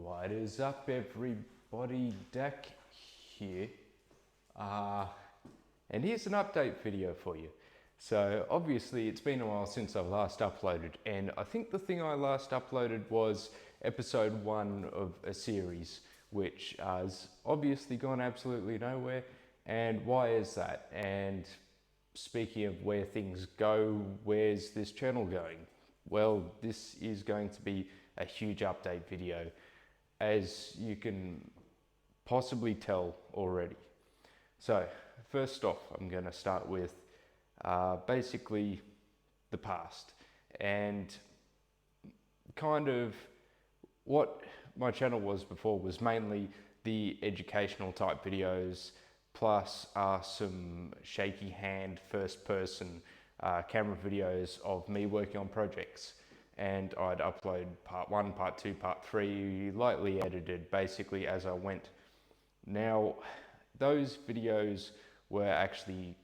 What is up, everybody? Dak here, and here's an update video for you. So obviously it's been a while since I've last uploaded, and I think the thing I last uploaded was episode 1 of a series, which has obviously gone absolutely nowhere. And why is that? And speaking of where things go, where's this channel going? Well, this is going to be a huge update video, as you can possibly tell already. So first off, I'm going to start with basically the past and kind of what my channel was before was mainly the educational type videos, plus some shaky hand first person camera videos of me working on projects. And I'd upload part 1, part 2, part 3, lightly edited basically as I went. Now, those videos were actually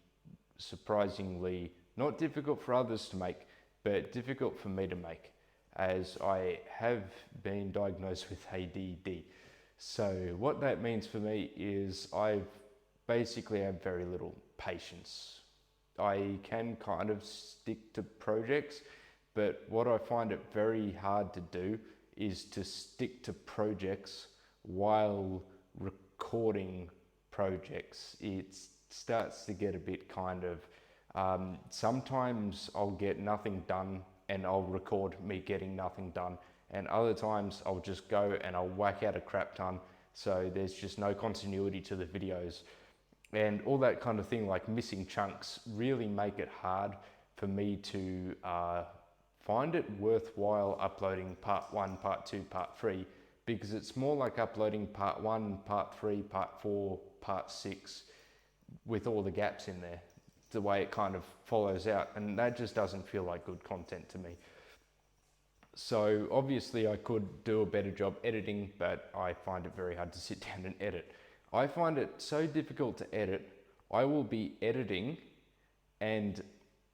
surprisingly not difficult for others to make, but difficult for me to make, as I have been diagnosed with ADD. So what that means for me is I basically have very little patience. I can kind of stick to projects, but what I find it very hard to do is to stick to projects while recording projects. It starts to get a bit kind of, sometimes I'll get nothing done and I'll record me getting nothing done, and other times I'll just go and I'll whack out a crap ton, so there's just no continuity to the videos. And all that kind of thing, like missing chunks, really make it hard for me to find it worthwhile uploading part 1, part 2, part 3, because it's more like uploading part 1, part 3, part 4, part 6 with all the gaps in there, the way it kind of follows out, and that just doesn't feel like good content to me. So obviously I could do a better job editing, but I find it very hard to sit down and edit. I find it so difficult to edit. I will be editing and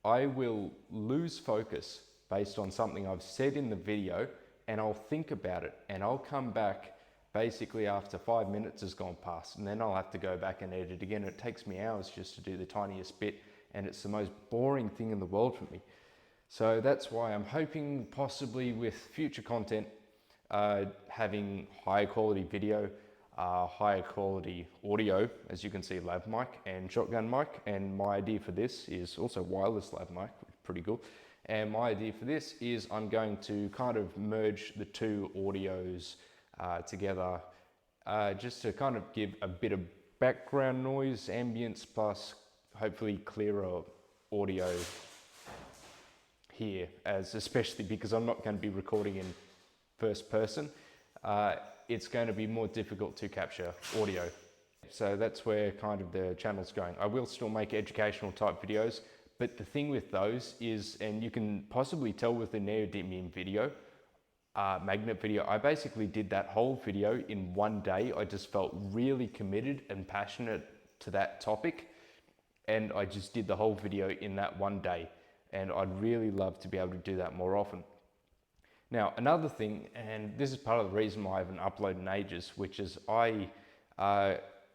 I will lose focus based on something I've said in the video, and I'll think about it, and I'll come back basically after 5 minutes has gone past, and then I'll have to go back and edit again. It takes me hours just to do the tiniest bit, and it's the most boring thing in the world for me. So that's why I'm hoping possibly with future content, having higher quality video, higher quality audio, as you can see, lav mic and shotgun mic. And my idea for this is also wireless lav mic, pretty cool. And my idea for this is I'm going to kind of merge the two audios together, just to kind of give a bit of background noise, ambience, plus hopefully clearer audio here, as especially because I'm not going to be recording in first person. It's going to be more difficult to capture audio. So that's where kind of the channel's going. I will still make educational type videos, but the thing with those is, and you can possibly tell with the neodymium video, magnet video, I basically did that whole video in one day. I just felt really committed and passionate to that topic, and I just did the whole video in that one day, and I'd really love to be able to do that more often. Now, another thing, and this is part of the reason why I haven't uploaded in ages, which is I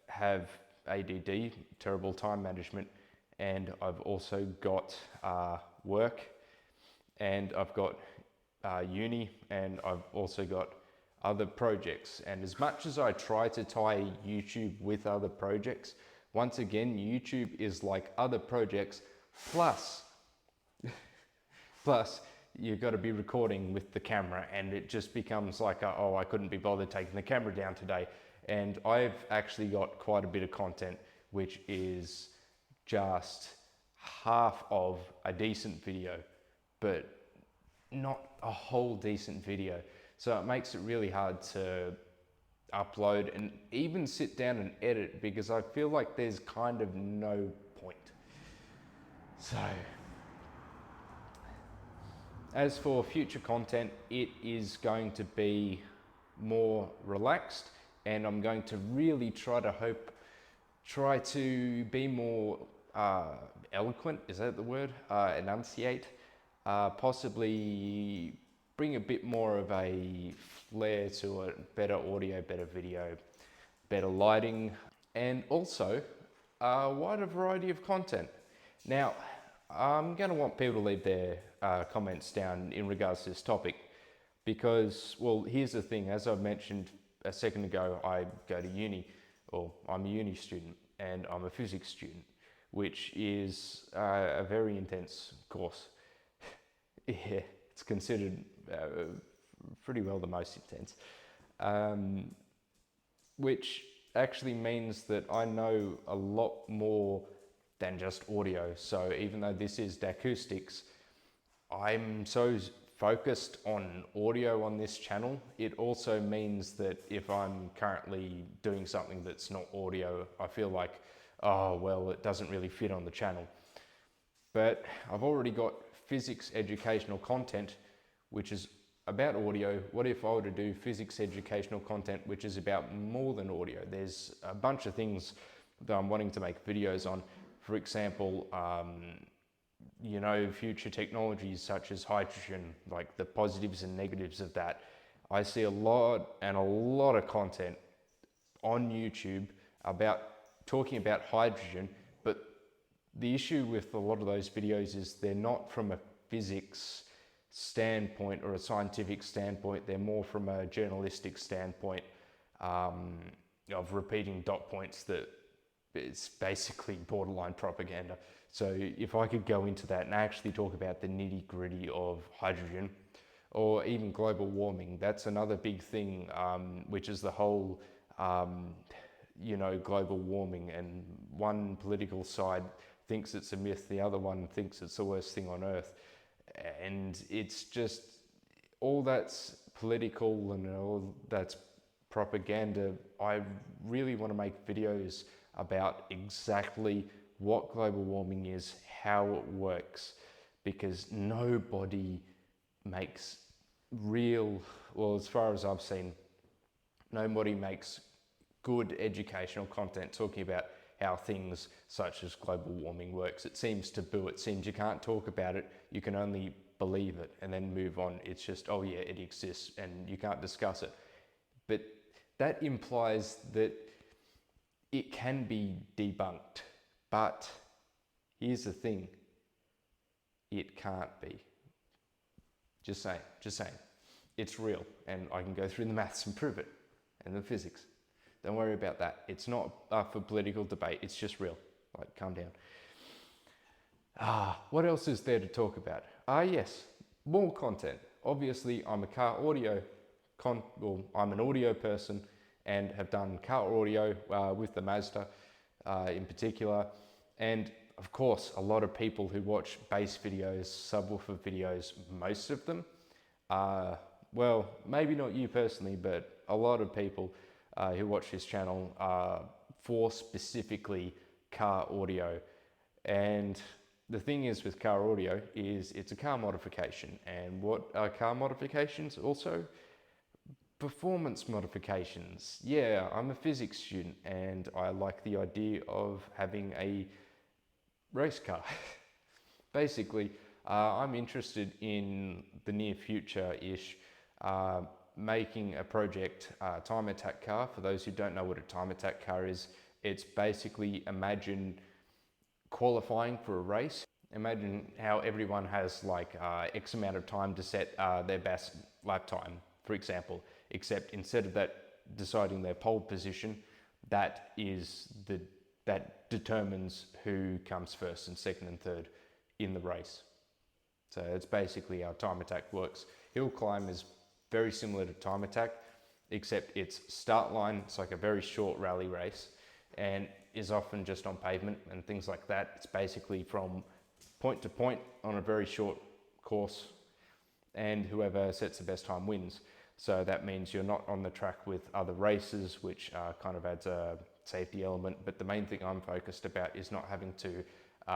have ADD, terrible time management, and I've also got work, and I've got uni, and I've also got other projects. And as much as I try to tie YouTube with other projects, once again, YouTube is like other projects, plus you've got to be recording with the camera, and it just becomes like, oh, I couldn't be bothered taking the camera down today. And I've actually got quite a bit of content, which is just half of a decent video, but not a whole decent video. So it makes it really hard to upload and even sit down and edit, because I feel like there's kind of no point. So as for future content, it is going to be more relaxed, and I'm going to really try to be more eloquent, is that the word? Enunciate, possibly bring a bit more of a flair to it, better audio, better video, better lighting, and also a wider variety of content. Now, I'm going to want people to leave their comments down in regards to this topic because, well, here's the thing. As I mentioned a second ago, I go to uni, or I'm a uni student, and I'm a physics student, which is a very intense course. Yeah, it's considered pretty well the most intense, which actually means that I know a lot more than just audio. So even though this is Dakoustics, I'm so focused on audio on this channel. It also means that if I'm currently doing something that's not audio, I feel like, oh, well, it doesn't really fit on the channel. But I've already got physics educational content, which is about audio. What if I were to do physics educational content, which is about more than audio? There's a bunch of things that I'm wanting to make videos on. For example, you know, future technologies such as hydrogen, like the positives and negatives of that. I see a lot of content on YouTube about talking about hydrogen, but the issue with a lot of those videos is they're not from a physics standpoint or a scientific standpoint. They're more from a journalistic standpoint of repeating dot points that it's basically borderline propaganda. So if I could go into that and actually talk about the nitty gritty of hydrogen or even global warming, that's another big thing, which is the whole, you know, global warming. And one political side thinks it's a myth, the other one thinks it's the worst thing on earth. And it's just, all that's political and all that's propaganda. I really want to make videos about exactly what global warming is, how it works, because nobody makes real, well, as far as I've seen, nobody makes good educational content talking about how things such as global warming works. It seems taboo. It seems you can't talk about it. You can only believe it and then move on. It's just, oh yeah, it exists and you can't discuss it. But that implies that it can be debunked. But here's the thing, it can't be. Just saying. It's real, and I can go through the maths and prove it, and the physics. Don't worry about that. It's not for political debate, it's just real. Like, calm down. What else is there to talk about? Yes, more content. Obviously, I'm a car audio, I'm an audio person, and have done car audio with the Mazda in particular. And of course, a lot of people who watch bass videos, subwoofer videos, most of them, well, maybe not you personally, but a lot of people who watch this channel for specifically car audio. And the thing is with car audio is it's a car modification. And what are car modifications? Also, performance modifications. Yeah, I'm a physics student and I like the idea of having a race car. Basically, I'm interested in the near future-ish making a project time attack car. For those who don't know what a time attack car is, it's basically, imagine qualifying for a race. Imagine how everyone has like X amount of time to set their best lap time, for example, except instead of that deciding their pole position, that determines who comes first and second and third in the race. So it's basically how time attack works. Hill climb is very similar to time attack, except it's start line, it's like a very short rally race, and is often just on pavement and things like that. It's basically from point to point on a very short course, and whoever sets the best time wins. So that means you're not on the track with other racers, which kind of adds a safety element. But the main thing I'm focused about is not having to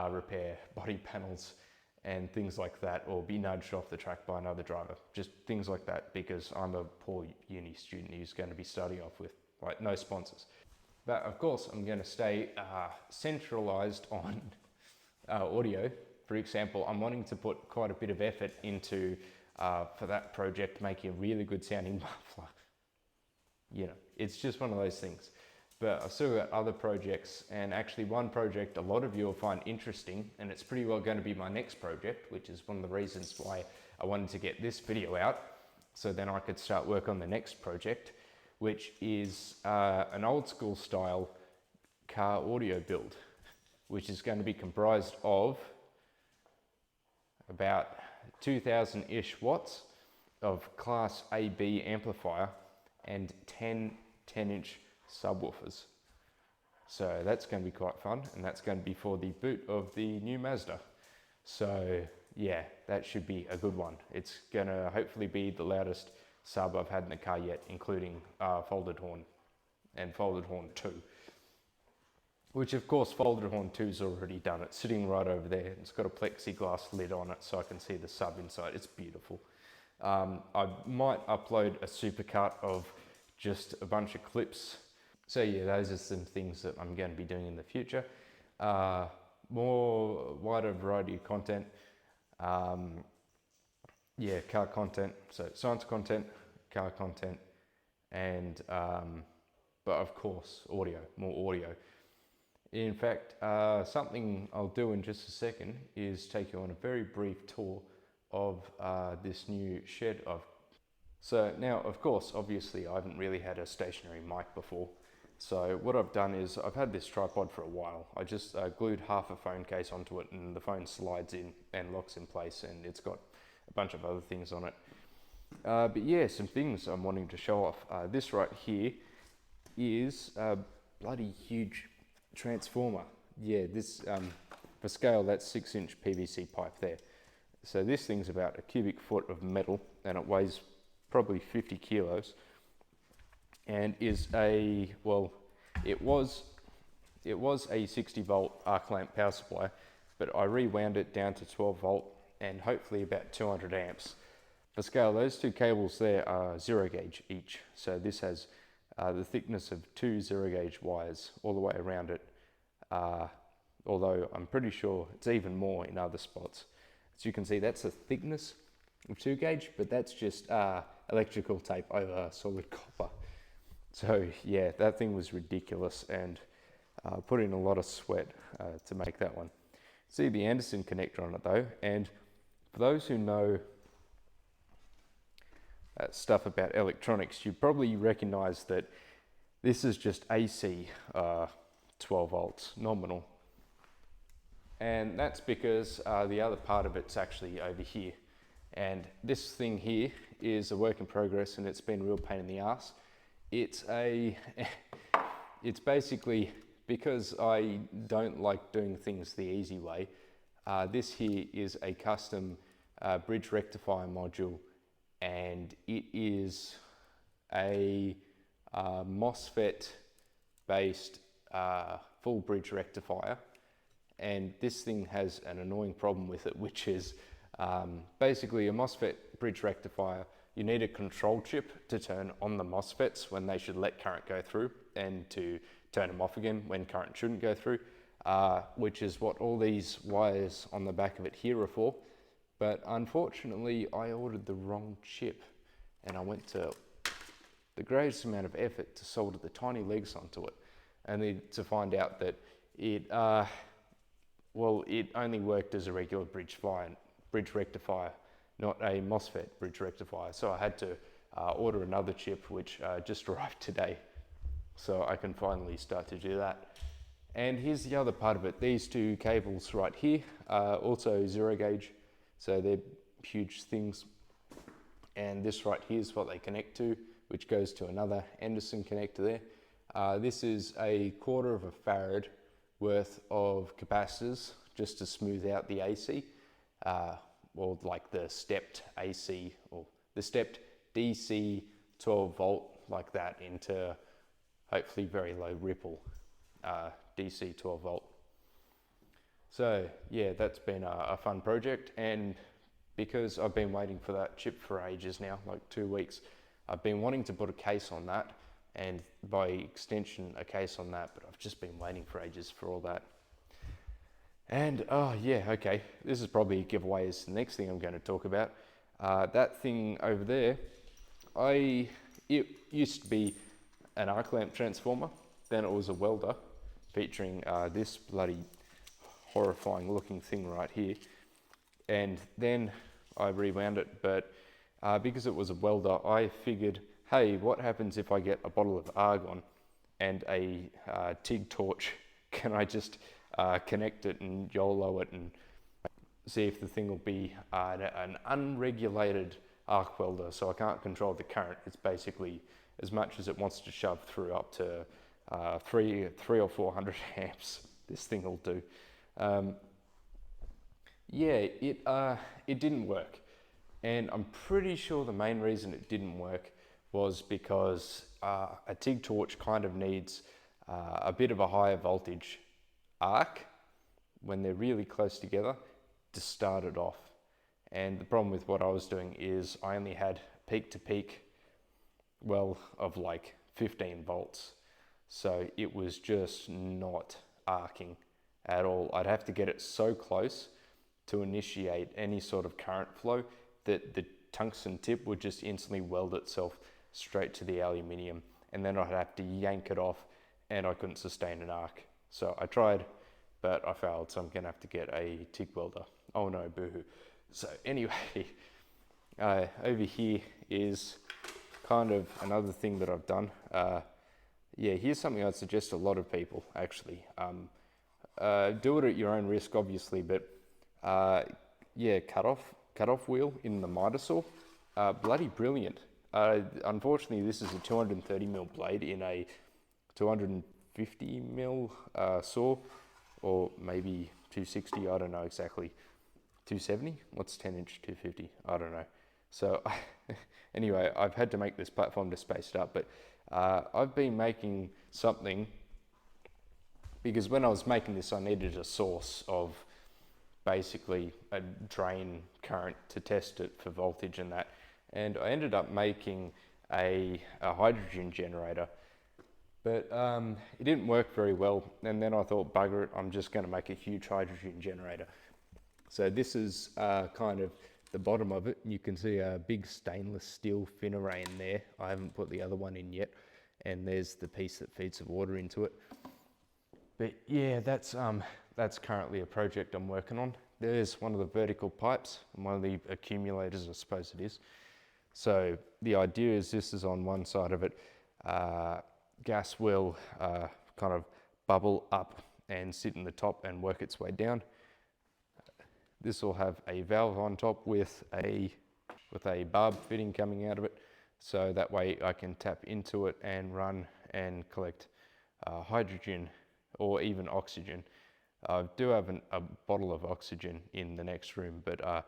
repair body panels and things like that, or be nudged off the track by another driver. Just things like that, because I'm a poor uni student who's going to be starting off with like no sponsors. But of course, I'm going to stay centralized on audio. For example, I'm wanting to put quite a bit of effort into for that project, making a really good sounding muffler. You know, it's just one of those things. But I've still got other projects, and actually one project a lot of you will find interesting, and it's pretty well going to be my next project, which is one of the reasons why I wanted to get this video out, so then I could start work on the next project, which is an old school style car audio build, which is going to be comprised of about 2000-ish watts of Class AB amplifier and 10 10-inch subwoofers. So that's going to be quite fun, and that's going to be for the boot of the new Mazda. So yeah, that should be a good one. It's going to hopefully be the loudest sub I've had in the car yet, including folded horn and folded horn 2. Which of course folded horn 2's already done. It's sitting right over there. It's got a plexiglass lid on it so I can see the sub inside. It's beautiful. I might upload a supercut of just a bunch of clips. So yeah, those are some things that I'm going to be doing in the future. More wider variety of content. Yeah, car content. So science content, car content, and but of course audio, more audio. In fact, something I'll do in just a second is take you on a very brief tour of this new shed I've. So now, of course, obviously I haven't really had a stationary mic before. So what I've done is I've had this tripod for a while. I just glued half a phone case onto it, and the phone slides in and locks in place, and it's got a bunch of other things on it. But yeah, some things I'm wanting to show off. This right here is a bloody huge transformer. Yeah, this for scale, that's 6-inch PVC pipe there. So this thing's about a cubic foot of metal, and it weighs probably 50 kilos, and is a, well, it was a 60 volt arc lamp power supply, but I rewound it down to 12 volt and hopefully about 200 amps. For scale, those two cables there are 0 gauge each. So this has the thickness of 2 0 gauge wires all the way around it. Although I'm pretty sure it's even more in other spots. As you can see, that's the thickness of 2 gauge, but that's just electrical tape over solid copper. So yeah, that thing was ridiculous, and put in a lot of sweat to make that one. See the Anderson connector on it though, and for those who know stuff about electronics, you probably recognize that this is just AC 12 volts nominal, and that's because the other part of it's actually over here, and this thing here is a work in progress, and it's been a real pain in the ass. It's basically, because I don't like doing things the easy way, this here is a custom bridge rectifier module, and it is a MOSFET based full bridge rectifier, and this thing has an annoying problem with it, which is basically a MOSFET bridge rectifier. You need a control chip to turn on the MOSFETs when they should let current go through, and to turn them off again when current shouldn't go through, which is what all these wires on the back of it here are for. But unfortunately, I ordered the wrong chip, and I went to the greatest amount of effort to solder the tiny legs onto it, only to find out that it, well, it only worked as a regular bridge rectifier, not a MOSFET bridge rectifier. So I had to order another chip, which just arrived today. So I can finally start to do that. And here's the other part of it. These two cables right here are also 0 gauge. So they're huge things. And this right here is what they connect to, which goes to another Anderson connector there. This is a 1/4 of a farad worth of capacitors just to smooth out the AC. Or like the stepped AC, or the stepped DC 12 volt like that into hopefully very low ripple DC 12 volt. So yeah, that's been a fun project, and because I've been waiting for that chip for ages now, like 2 weeks, I've been wanting to put a case on that, and by extension a case on that, but I've just been waiting for ages for all that. And oh yeah, okay, this is probably a giveaway as the next thing I'm going to talk about. That thing over there, it used to be an arc lamp transformer, then it was a welder featuring this bloody horrifying looking thing right here, and then I rewound it, but because it was a welder, I figured, hey, what happens if I get a bottle of argon and a TIG torch? Can I just connect it and YOLO it and see if the thing will be an unregulated arc welder? So I can't control the current. It's basically as much as it wants to shove through, up to three or 400 amps. This thing will do. Yeah, it didn't work, and I'm pretty sure the main reason it didn't work was because a TIG torch kind of needs a bit of a higher voltage arc when they're really close together to start it off. And the problem with what I was doing is I only had peak to peak, well, of like 15 volts. So it was just not arcing at all. I'd have to get it so close to initiate any sort of current flow that the tungsten tip would just instantly weld itself straight to the aluminium, and then I'd have to yank it off, and I couldn't sustain an arc. So I tried, but I failed, so I'm gonna have to get a TIG welder. Oh no, boohoo. So anyway, over here is kind of another thing that I've done. Yeah, here's something I'd suggest to a lot of people, actually. Do it at your own risk, obviously, but yeah, cut off wheel in the miter saw, bloody brilliant. Unfortunately, this is a 230mm blade in a 250mm saw, or maybe 260, I don't know exactly. 270? What's 10-inch 250? I don't know. So anyway, I've had to make this platform to space it up, but I've been making something because when I was making this, I needed a source of basically a drain current to test it for voltage and that. And I ended up making a hydrogen generator, but it didn't work very well. And then I thought, bugger it, I'm just going to make a huge hydrogen generator. So this is kind of the bottom of it. You can see a big stainless steel fin array in there. I haven't put the other one in yet. And there's the piece that feeds the water into it. But yeah, that's currently a project I'm working on. There's one of the vertical pipes, and one of the accumulators, I suppose it is. So the idea is this is on one side of it. Gas will kind of bubble up and sit in the top and work its way down. This will have a valve on top with a barb fitting coming out of it, so that way I can tap into it and run and collect hydrogen or even oxygen. I do have a bottle of oxygen in the next room, but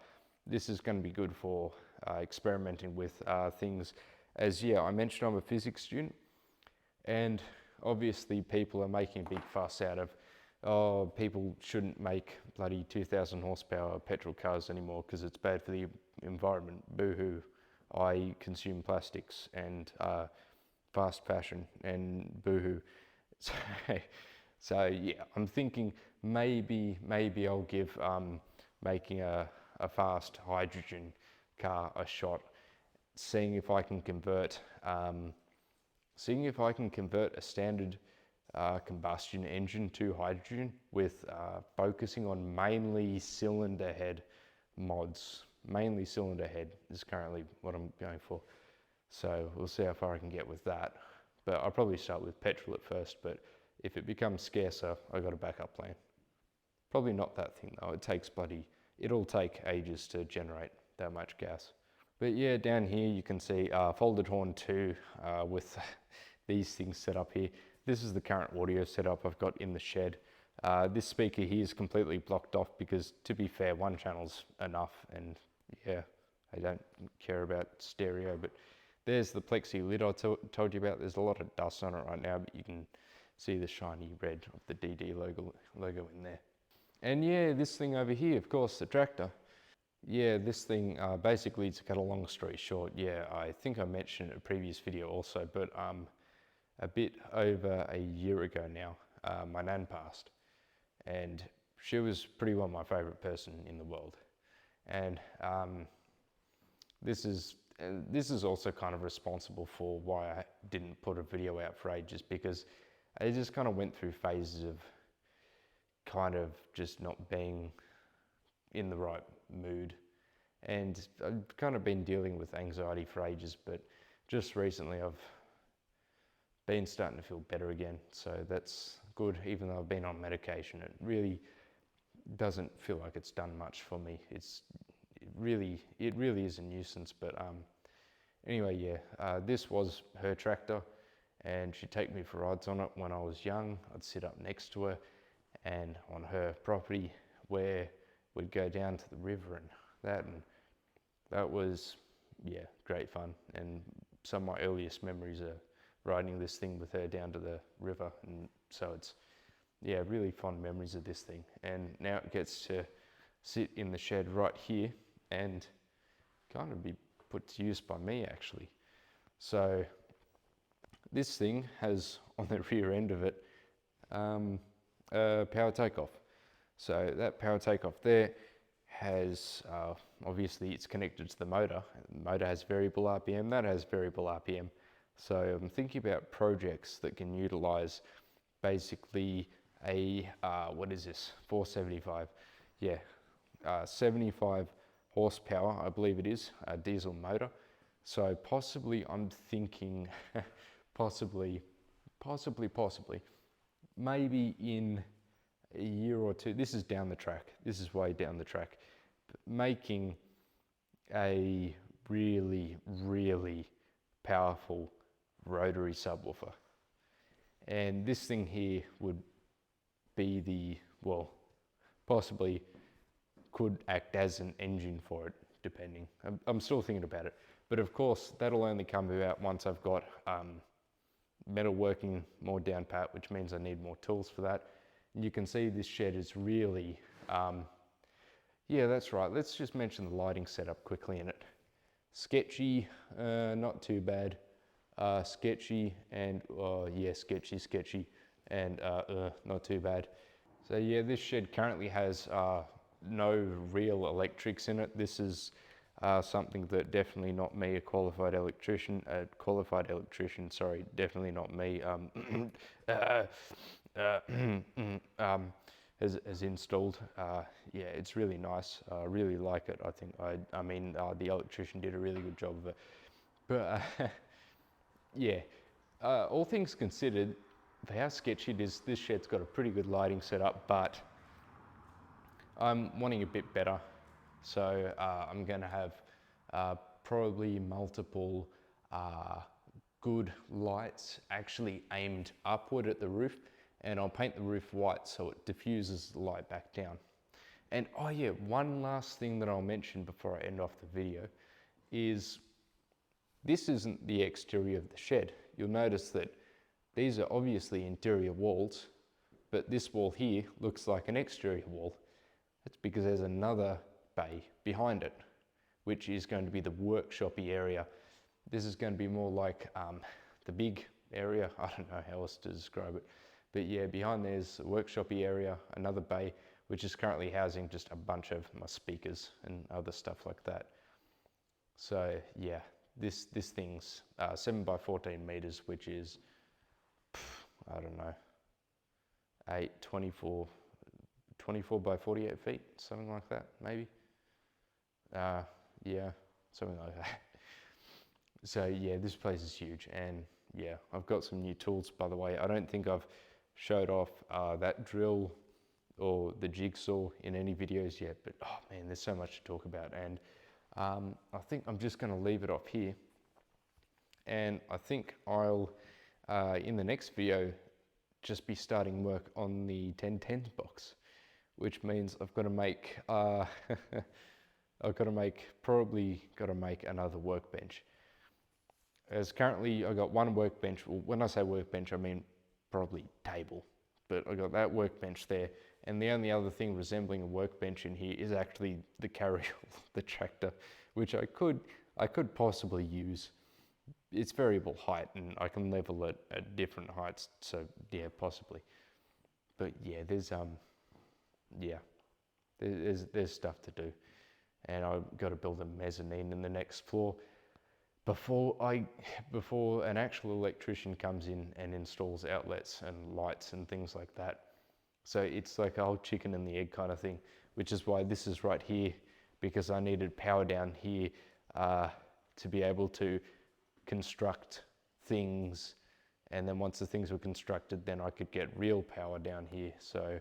this is going to be good for experimenting with things. As yeah, I mentioned I'm a physics student, and obviously people are making a big fuss out of, oh, people shouldn't make bloody 2,000 horsepower petrol cars anymore because it's bad for the environment. Boo-hoo. I consume plastics and fast fashion, and boo-hoo. So yeah, I'm thinking maybe I'll give making a fast hydrogen car a shot, seeing if I can convert a standard combustion engine to hydrogen with focusing on mainly cylinder head mods. Mainly cylinder head is currently what I'm going for. So we'll see how far I can get with that. But I'll probably start with petrol at first, but if it becomes scarcer, I've got a backup plan. Probably not that thing though. It'll take ages to generate that much gas. But yeah, down here you can see folded horn 2 with these things set up here. This is the current audio setup I've got in the shed. This speaker here is completely blocked off because, to be fair, one channel's enough, and yeah, I don't care about stereo. But there's the plexi lid I told you about. There's a lot of dust on it right now, but you can see the shiny red of the DD logo in there. And yeah, this thing over here, of course, the tractor. Yeah, this thing, basically, to cut a long story short, yeah, I think I mentioned it in a previous video also, but a bit over a year ago now, my nan passed, and she was pretty well my favourite person in the world. And this is also kind of responsible for why I didn't put a video out for ages, because I just kind of went through phases of kind of just not being in the right mood. And I've kind of been dealing with anxiety for ages, but just recently I've been starting to feel better again. So that's good, even though I've been on medication. It really doesn't feel like it's done much for me. It really is a nuisance. But anyway, yeah, this was her tractor, and she'd take me for rides on it when I was young. I'd sit up next to her, and on her property where we'd go down to the river and that was, yeah, great fun. And some of my earliest memories are riding this thing with her down to the river, and so it's, yeah, really fond memories of this thing. And now it gets to sit in the shed right here and kind of be put to use by me, actually. So this thing has on the rear end of it a power takeoff. So that power takeoff there has, obviously it's connected to the motor. The motor has variable RPM, that has variable RPM. So I'm thinking about projects that can utilize basically a, what is this, 475? Yeah, 75 horsepower, I believe it is, a diesel motor. So possibly I'm thinking, possibly, maybe in a year or two, this is down the track, this is way down the track, making a really powerful rotary subwoofer. And this thing here would be the, well, possibly could act as an engine for it, depending. I'm still thinking about it. But of course, that'll only come about once I've got metal working more down pat, which means I need more tools for that. And you can see this shed is really, yeah, that's right. Let's just mention the lighting setup quickly in it. Sketchy, not too bad. Sketchy and, yeah, sketchy, and not too bad. So yeah, this shed currently has no real electrics in it. This is something that definitely not me, a qualified electrician, sorry, definitely not me, has installed. Yeah, it's really nice. I really like it. I think, I mean, the electrician did a really good job of it. But yeah, all things considered, for how sketchy it is, this shed's got a pretty good lighting setup, but I'm wanting a bit better. So I'm going to have probably multiple good lights actually aimed upward at the roof, and I'll paint the roof white so it diffuses the light back down. And oh yeah, one last thing that I'll mention before I end off the video is this isn't the exterior of the shed. You'll notice that these are obviously interior walls, but this wall here looks like an exterior wall. That's because there's another bay behind it, which is going to be the workshopy area. This is going to be more like the big area. I don't know how else to describe it. But yeah, behind there's a workshopy area, another bay, which is currently housing just a bunch of my speakers and other stuff like that. So yeah, this thing's 7 by 14 meters, which is, I don't know, 24 by 48 feet, something like that, maybe. Yeah, something like that. So yeah, this place is huge, and yeah, I've got some new tools, by the way. I don't think I've showed off that drill or the jigsaw in any videos yet, but oh man, there's so much to talk about. And I think I'm just going to leave it off here, and I think I'll in the next video just be starting work on the 1010s box, which means I've got to make probably got to make another workbench. As currently I got one workbench. Well, when I say workbench, I mean probably table, but I got that workbench there, and the only other thing resembling a workbench in here is actually the carryall, the tractor, which I could possibly use. It's variable height, and I can level it at different heights, so yeah, possibly. But yeah, there's stuff to do. and I've got to build a mezzanine in the next floor before an actual electrician comes in and installs outlets and lights and things like that. So it's like a whole chicken and the egg kind of thing, which is why this is right here, because I needed power down here to be able to construct things, and then once the things were constructed, then I could get real power down here. So,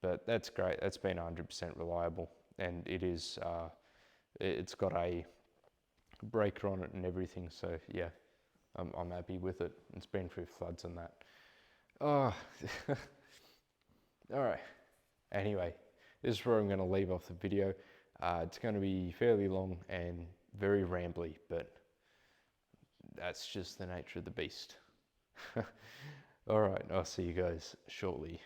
but that's great. That's been 100% reliable, and it is. It's got a breaker on it and everything. So yeah, I'm happy with it. It's been through floods and that. Oh, all right. Anyway, this is where I'm going to leave off the video. It's going to be fairly long and very rambly, but that's just the nature of the beast. All right, I'll see you guys shortly.